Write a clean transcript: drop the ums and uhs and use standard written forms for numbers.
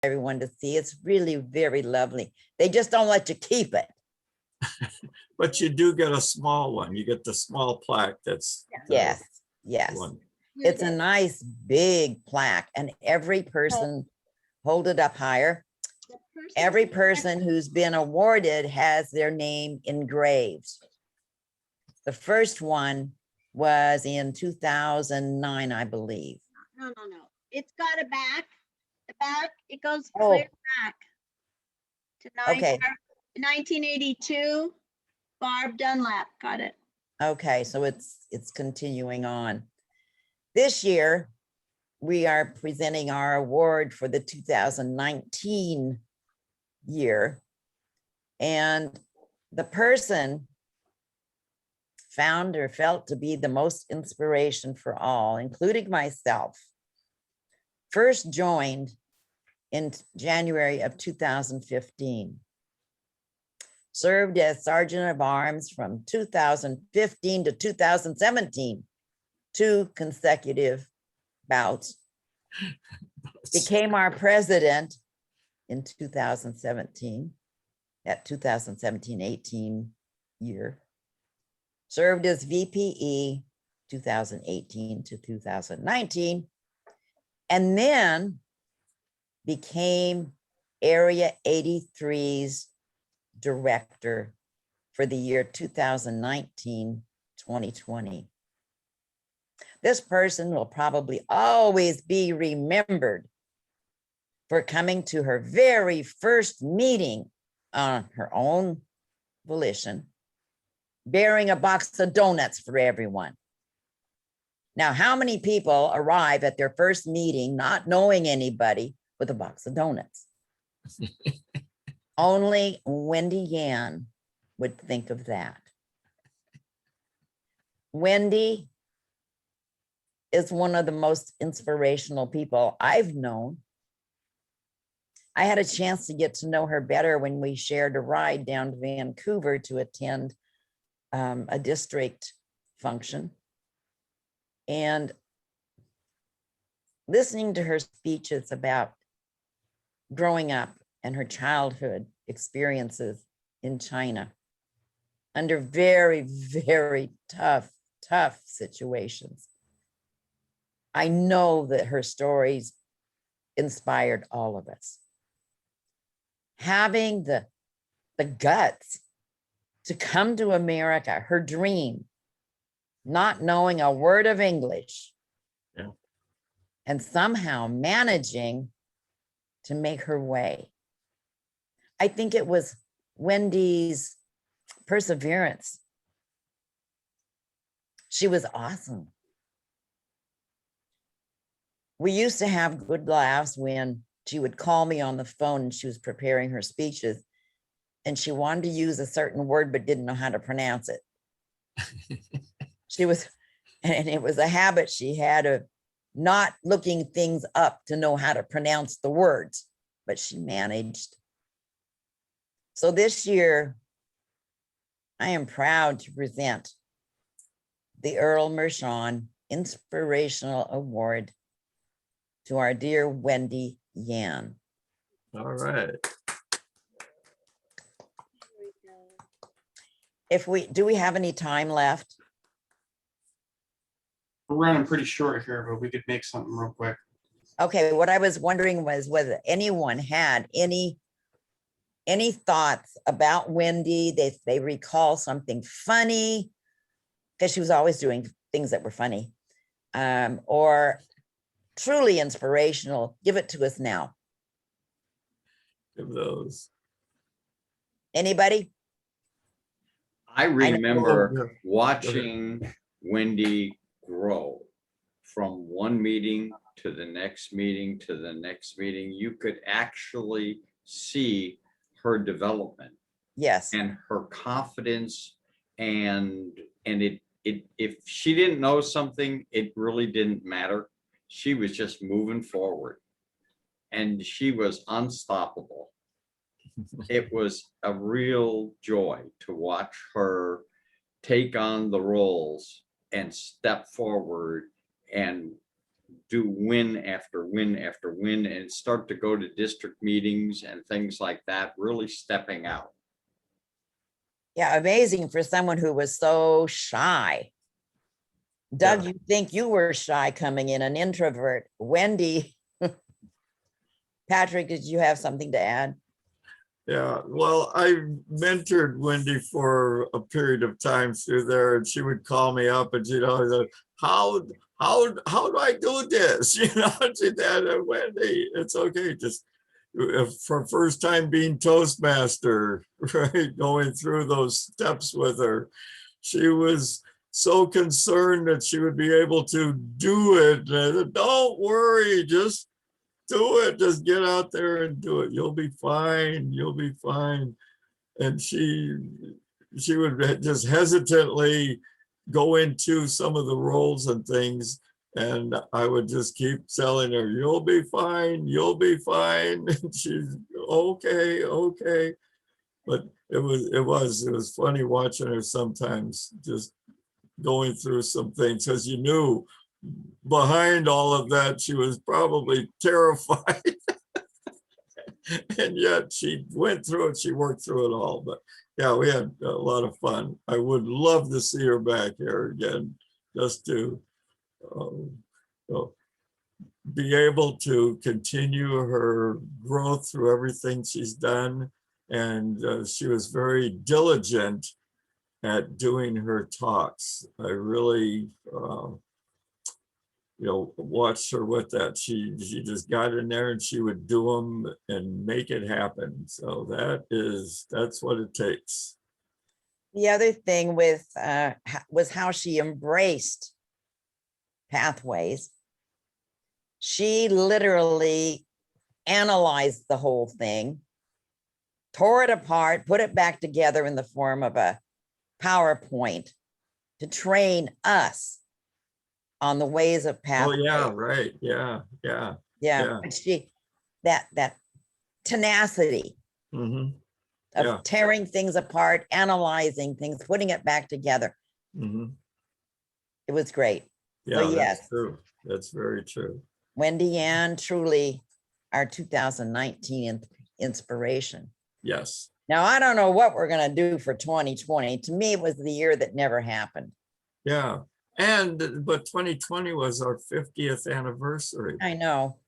everyone to see. It's really very lovely. They just don't let you keep it. But you do get a small one. You get the small plaque that's Yes, yes. one. It's a nice big plaque, and every person, hold it up higher. Every person who's been awarded has their name engraved. The first one was in 2009, I believe. No. It's got a back. The back, it goes Oh. clear back to Okay. 1982. Barb Dunlap got it. Okay, so it's continuing on. This year, we are presenting our award for the 2019 year. And the person found or felt to be the most inspiration for all, including myself, first joined in January of 2015. Served as Sergeant of Arms from 2015 to 2017, 2 consecutive bouts. Became our president in 2017, that 2017-18 year. Served as VPE 2018 to 2019, and then became Area 83's director for the year 2019-2020. This person will probably always be remembered for coming to her very first meeting on her own volition, bearing a box of donuts for everyone. Now, how many people arrive at their first meeting not knowing anybody with a box of donuts? Only Wendy Yan would think of that. Wendy is one of the most inspirational people I've known. I had a chance to get to know her better when we shared a ride down to Vancouver to attend a district function. And listening to her speeches about growing up and her childhood experiences in China under very, very tough situations. I know that her stories inspired all of us. Having the guts to come to America, her dream, not knowing a word of English, and somehow managing to make her way. I think it was Wendy's perseverance. She was awesome. We used to have good laughs when she would call me on the phone and she was preparing her speeches and she wanted to use a certain word but didn't know how to pronounce it. And it was a habit she had of not looking things up to know how to pronounce the words, but she managed. So this year, I am proud to present the Earl Mershon Inspirational Award to our dear Wendy Yan. All right. Do we have any time left? We're running pretty short here, but we could make something real quick. Okay, what I was wondering was whether anyone had any thoughts about Wendy. They recall something funny, because she was always doing things that were funny, or truly inspirational. Give it to us now. Give those. Anybody? I remember Oh, yeah. watching Wendy grow from one meeting to the next meeting to the next meeting. You could actually see her development. Yes. And her confidence, and it if she didn't know something, it really didn't matter. She was just moving forward and she was unstoppable. It was a real joy to watch her take on the roles and step forward and do win after win after win and start to go to district meetings and things like that, really stepping out. Yeah, amazing for someone who was so shy. Doug, Yeah. you think you were shy coming in, an introvert. Wendy, Patrick, did you have something to add? Yeah, well, I mentored Wendy for a period of time through there, and she would call me up and how do I do this? She said, Wendy, it's okay. Just for first time being Toastmaster, right? Going through those steps with her. She was so concerned that she would be able to do it. And I said, don't worry, just do it. Just get out there and do it. You'll be fine. You'll be fine. And she would just hesitantly go into some of the roles and things. And I would just keep telling her, you'll be fine. You'll be fine. And she's okay. Okay. But it was funny watching her sometimes just going through some things, because you knew behind all of that, she was probably terrified. And yet she went through it, she worked through it all. But yeah, we had a lot of fun. I would love to see her back here again, just to be able to continue her growth through everything she's done. And she was very diligent at doing her talks. I really, watched her with that. She just got in there and she would do them and make it happen. So that's what it takes. The other thing with was how she embraced pathways. She literally analyzed the whole thing, tore it apart, put it back together in the form of a PowerPoint to train us on the ways of Oh pathways. yeah, right. Yeah. Yeah. But she, that tenacity Mm-hmm. of Yeah. tearing things apart, analyzing things, putting it back together. Mm-hmm. It was great. Yeah, So yes, that's true. That's very true. Wendy Yan, truly our 2019 inspiration. Yes. Now, I don't know what we're going to do for 2020. To me, it was the year that never happened. Yeah. But 2020 was our 50th anniversary. I know.